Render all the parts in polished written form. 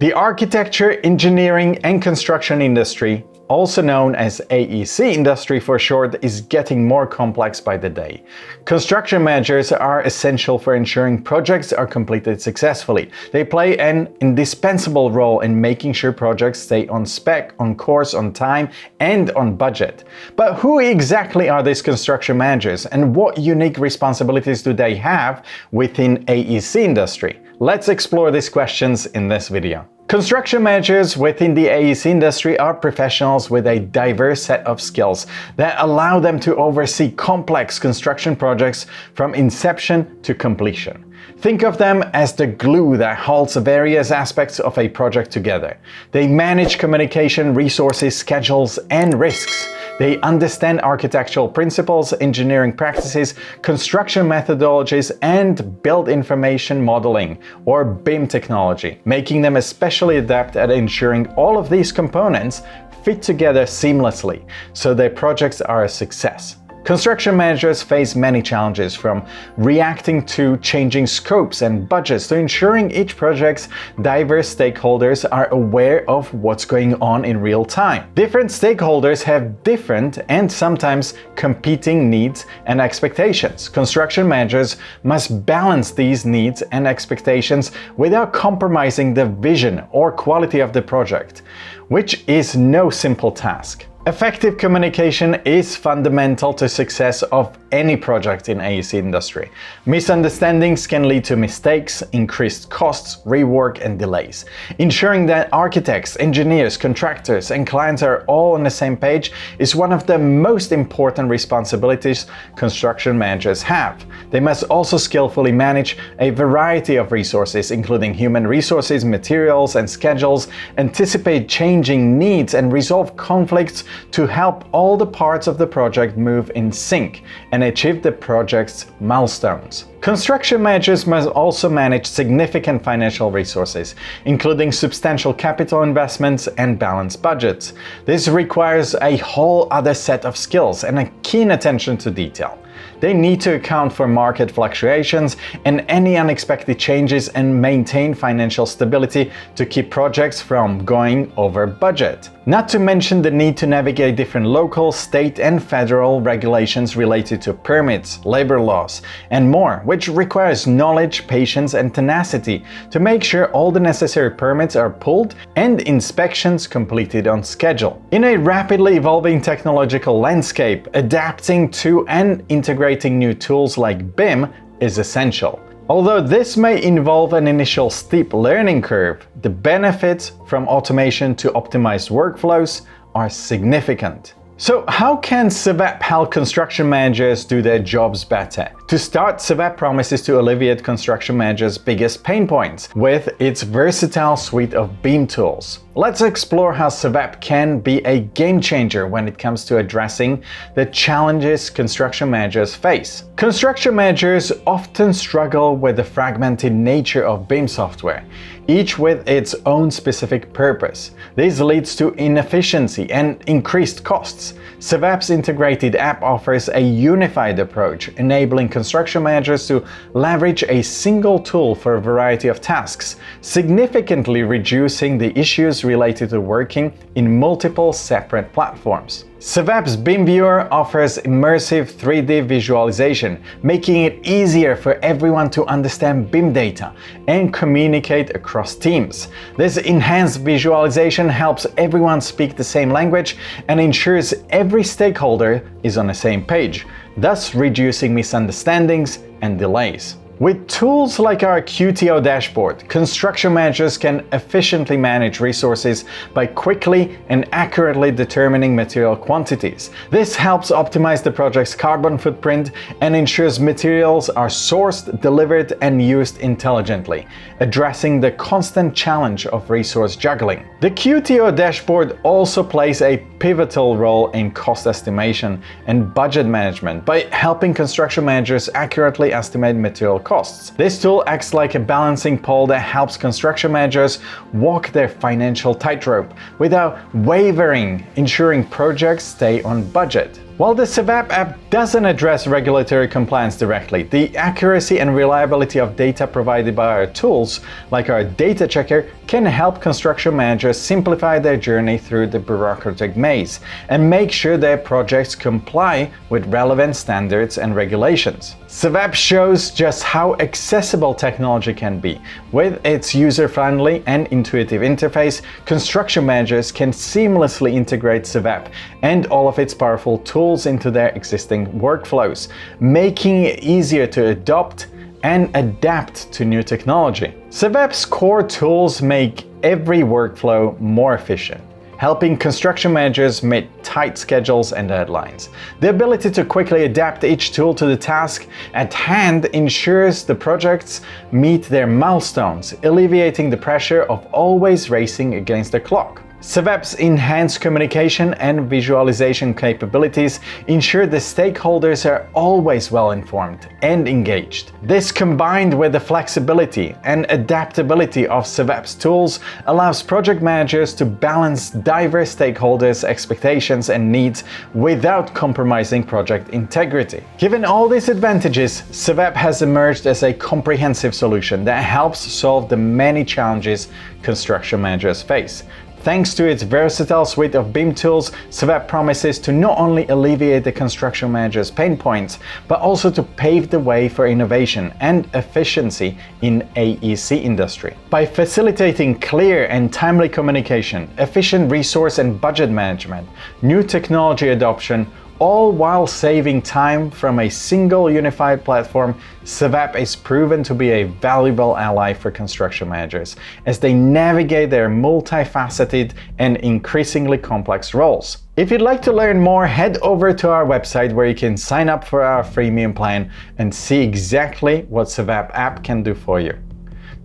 The architecture, engineering, and construction industry, also known as AEC industry for short, is getting more complex by the day. Construction managers are essential for ensuring projects are completed successfully. They play an indispensable role in making sure projects stay on spec, on course, on time, and on budget. But who exactly are these construction managers, and what unique responsibilities do they have within AEC industry? Let's explore these questions in this video. Construction managers within the AEC industry are professionals with a diverse set of skills that allow them to oversee complex construction projects from inception to completion. Think of them as the glue that holds various aspects of a project together. They manage communication, resources, schedules, and risks. They understand architectural principles, engineering practices, construction methodologies, and build information modeling, or BIM technology, making them especially adept at ensuring all of these components fit together seamlessly so their projects are a success. Construction managers face many challenges, from reacting to changing scopes and budgets to ensuring each project's diverse stakeholders are aware of what's going on in real time. Different stakeholders have different and sometimes competing needs and expectations. Construction managers must balance these needs and expectations without compromising the vision or quality of the project, which is no simple task. Effective communication is fundamental to success of any project in AEC industry. Misunderstandings can lead to mistakes, increased costs, rework, and delays. Ensuring that architects, engineers, contractors, and clients are all on the same page is one of the most important responsibilities construction managers have. They must also skillfully manage a variety of resources, including human resources, materials, and schedules, anticipate changing needs, and resolve conflicts to help all the parts of the project move in sync and achieve the project's milestones. Construction managers must also manage significant financial resources, including substantial capital investments and balanced budgets. This requires a whole other set of skills and a keen attention to detail. They need to account for market fluctuations and any unexpected changes and maintain financial stability to keep projects from going over budget. Not to mention the need to navigate different local, state, and federal regulations related to permits, labor laws, and more, which requires knowledge, patience, and tenacity to make sure all the necessary permits are pulled and inspections completed on schedule. In a rapidly evolving technological landscape, adapting to and integrating new tools like BIM is essential. Although this may involve an initial steep learning curve, the benefits from automation to optimized workflows are significant. So how can CVAP help construction managers do their jobs better? To start, CVAP promises to alleviate construction managers' biggest pain points with its versatile suite of BIM tools. Let's explore how CVAP can be a game changer when it comes to addressing the challenges construction managers face. Construction managers often struggle with the fragmented nature of BIM software, each with its own specific purpose. This leads to inefficiency and increased costs. CVAP's integrated app offers a unified approach, enabling construction managers to leverage a single tool for a variety of tasks, significantly reducing the issues related to working in multiple separate platforms. CVAP's BIM Viewer offers immersive 3D visualization, making it easier for everyone to understand BIM data and communicate across teams. This enhanced visualization helps everyone speak the same language and ensures every stakeholder is on the same page, thus reducing misunderstandings and delays. With tools like our QTO dashboard, construction managers can efficiently manage resources by quickly and accurately determining material quantities. This helps optimize the project's carbon footprint and ensures materials are sourced, delivered, and used intelligently, addressing the constant challenge of resource juggling. The QTO dashboard also plays a pivotal role in cost estimation and budget management by helping construction managers accurately estimate material costs. This tool acts like a balancing pole that helps construction managers walk their financial tightrope without wavering, ensuring projects stay on budget. While the SEVAP app doesn't address regulatory compliance directly, the accuracy and reliability of data provided by our tools, like our data checker, can help construction managers simplify their journey through the bureaucratic maze and make sure their projects comply with relevant standards and regulations. SEVAP shows just how accessible technology can be. With its user-friendly and intuitive interface, construction managers can seamlessly integrate SEVAP and all of its powerful tools into their existing workflows, making it easier to adopt and adapt to new technology. SEVAP's core tools make every workflow more efficient, helping construction managers meet tight schedules and deadlines. The ability to quickly adapt each tool to the task at hand ensures the projects meet their milestones, alleviating the pressure of always racing against the clock. SEVAP's enhanced communication and visualization capabilities ensure the stakeholders are always well informed and engaged. This, combined with the flexibility and adaptability of SEVAP's tools, allows project managers to balance diverse stakeholders' expectations and needs without compromising project integrity. Given all these advantages, SEVAP has emerged as a comprehensive solution that helps solve the many challenges construction managers face. Thanks to its versatile suite of BIM tools, SEVAP promises to not only alleviate the construction manager's pain points, but also to pave the way for innovation and efficiency in AEC industry. By facilitating clear and timely communication, efficient resource and budget management, new technology adoption, all while saving time from a single unified platform, SEVAP is proven to be a valuable ally for construction managers as they navigate their multifaceted and increasingly complex roles. If you'd like to learn more, head over to our website where you can sign up for our freemium plan and see exactly what SEVAP app can do for you.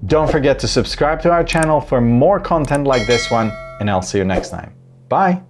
Don't forget to subscribe to our channel for more content like this one, and I'll see you next time. Bye!